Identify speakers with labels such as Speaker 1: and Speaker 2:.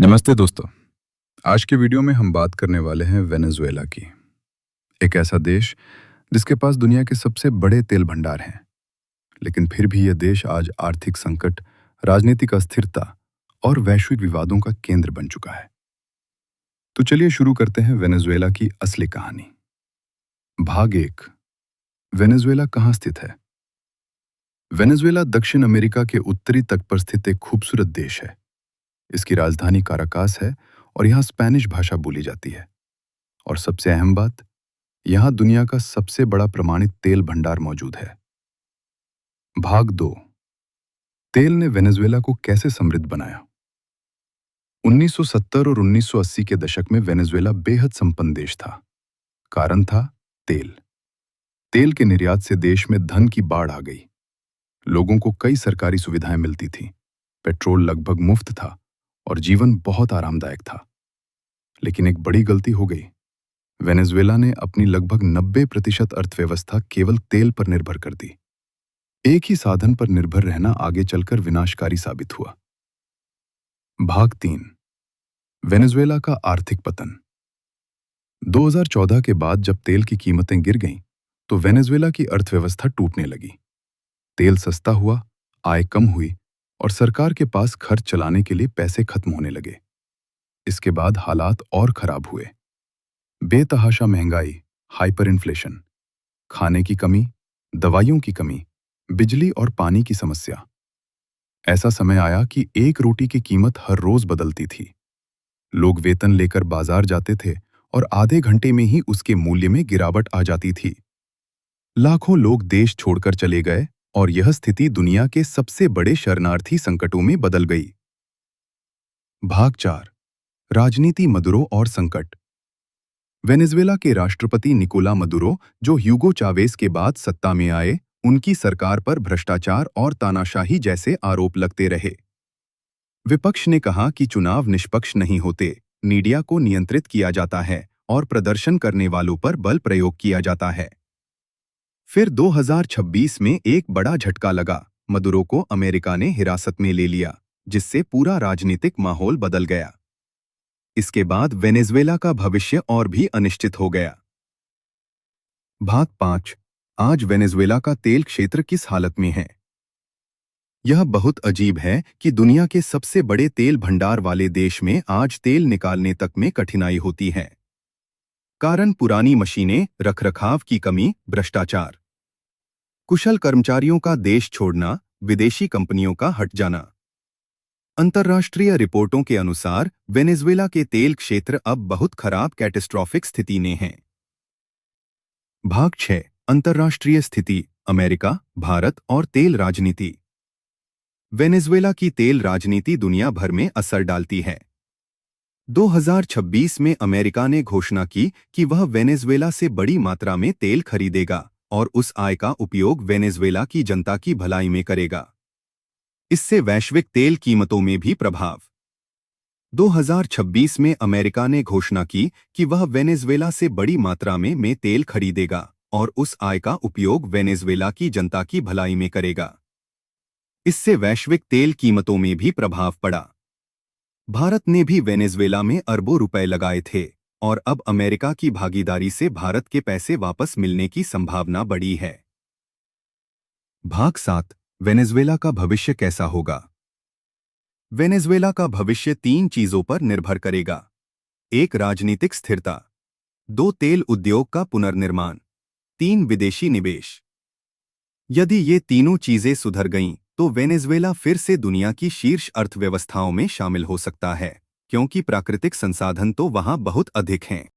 Speaker 1: नमस्ते दोस्तों। आज के वीडियो में हम बात करने वाले हैं वेनेजुएला की। एक ऐसा देश जिसके पास दुनिया के सबसे बड़े तेल भंडार हैं, लेकिन फिर भी यह देश आज आर्थिक संकट, राजनीतिक अस्थिरता और वैश्विक विवादों का केंद्र बन चुका है। तो चलिए शुरू करते हैं वेनेजुएला की असली कहानी। भाग 1। वेनेजुएला कहाँ स्थित है? वेनेजुएला दक्षिण अमेरिका के उत्तरी तट पर स्थित एक खूबसूरत देश है। इसकी राजधानी काराकास है और यहाँ स्पेनिश भाषा बोली जाती है। और सबसे अहम बात, यहाँ दुनिया का सबसे बड़ा प्रमाणित तेल भंडार मौजूद है। भाग 2। तेल ने वेनेजुएला को कैसे समृद्ध बनाया? 1970 और 1980 के दशक में वेनेजुएला बेहद संपन्न देश था। कारण था तेल। तेल के निर्यात से देश में धन की बाढ़ आ गई। लोगों को कई सरकारी सुविधाएं मिलती थीं। पेट्रोल लगभग मुफ्त था और जीवन बहुत आरामदायक था। लेकिन एक बड़ी गलती हो गई। वेनेजुएला ने अपनी लगभग 90% अर्थव्यवस्था केवल तेल पर निर्भर कर दी। एक ही साधन पर निर्भर रहना आगे चलकर विनाशकारी साबित हुआ। भाग 3। वेनेजुएला का आर्थिक पतन। 2014 के बाद जब तेल की कीमतें गिर गईं, तो वेनेजुएला की अर्थव्यवस्था टूटने लगी। तेल सस्ता हुआ, आय कम हुई और सरकार के पास खर्च चलाने के लिए पैसे खत्म होने लगे। इसके बाद हालात और खराब हुए। बेतहाशा महंगाई, हाइपर इन्फ्लेशन, खाने की कमी, दवाइयों की कमी, बिजली और पानी की समस्या। ऐसा समय आया कि एक रोटी की कीमत हर रोज बदलती थी। लोग वेतन लेकर बाजार जाते थे और आधे घंटे में ही उसके मूल्य में गिरावट आ जाती थी। लाखों लोग देश छोड़कर चले गए और यह स्थिति दुनिया के सबसे बड़े शरणार्थी संकटों में बदल गई। भाग 4। राजनीति, मदुरो और संकट। वेनेजुएला के राष्ट्रपति निकोला मदुरो, जो ह्यूगो चावेज के बाद सत्ता में आए, उनकी सरकार पर भ्रष्टाचार और तानाशाही जैसे आरोप लगते रहे। विपक्ष ने कहा कि चुनाव निष्पक्ष नहीं होते, मीडिया को नियंत्रित किया जाता है और प्रदर्शन करने वालों पर बल प्रयोग किया जाता है। फिर 2026 में एक बड़ा झटका लगा। मदुरो को अमेरिका ने हिरासत में ले लिया, जिससे पूरा राजनीतिक माहौल बदल गया। इसके बाद वेनेजुएला का भविष्य और भी अनिश्चित हो गया। भाग 5। आज वेनेजुएला का तेल क्षेत्र किस हालत में है? यह बहुत अजीब है कि दुनिया के सबसे बड़े तेल भंडार वाले देश में आज तेल निकालने तक में कठिनाई होती है। कारण पुरानी मशीनें, रखरखाव की कमी, भ्रष्टाचार, कुशल कर्मचारियों का देश छोड़ना, विदेशी कंपनियों का हट जाना। अंतर्राष्ट्रीय रिपोर्टों के अनुसार वेनेजुएला के तेल क्षेत्र अब बहुत खराब कैटेस्ट्रॉफिक स्थिति में है। भाग 6। अंतर्राष्ट्रीय स्थिति, अमेरिका, भारत और तेल राजनीति। वेनेजुएला की तेल राजनीति दुनिया भर में असर डालती है। 2026 में अमेरिका ने घोषणा की कि वह वेनेजुएला से बड़ी मात्रा में तेल खरीदेगा और उस आय का उपयोग वेनेजुएला की जनता की भलाई में करेगा। इससे वैश्विक तेल कीमतों में भी प्रभाव। 2026 में अमेरिका ने घोषणा की कि वह वेनेजुएला से बड़ी मात्रा में तेल खरीदेगा और उस आय का उपयोग वेनेजुएला की जनता की भलाई में करेगा। इससे वैश्विक तेल कीमतों में भी प्रभाव पड़ा। भारत ने भी वेनेजुएला में अरबों रुपए लगाए थे और अब अमेरिका की भागीदारी से भारत के पैसे वापस मिलने की संभावना बढ़ी है। भाग 7। वेनेजुएला का भविष्य कैसा होगा? वेनेजुएला का भविष्य 3 चीजों पर निर्भर करेगा। 1. राजनीतिक स्थिरता। 2. तेल उद्योग का पुनर्निर्माण। 3. विदेशी निवेश। यदि ये तीनों चीजें सुधर गईं, तो वेनेजुएला फिर से दुनिया की शीर्ष अर्थव्यवस्थाओं में शामिल हो सकता है, क्योंकि प्राकृतिक संसाधन तो वहां बहुत अधिक हैं।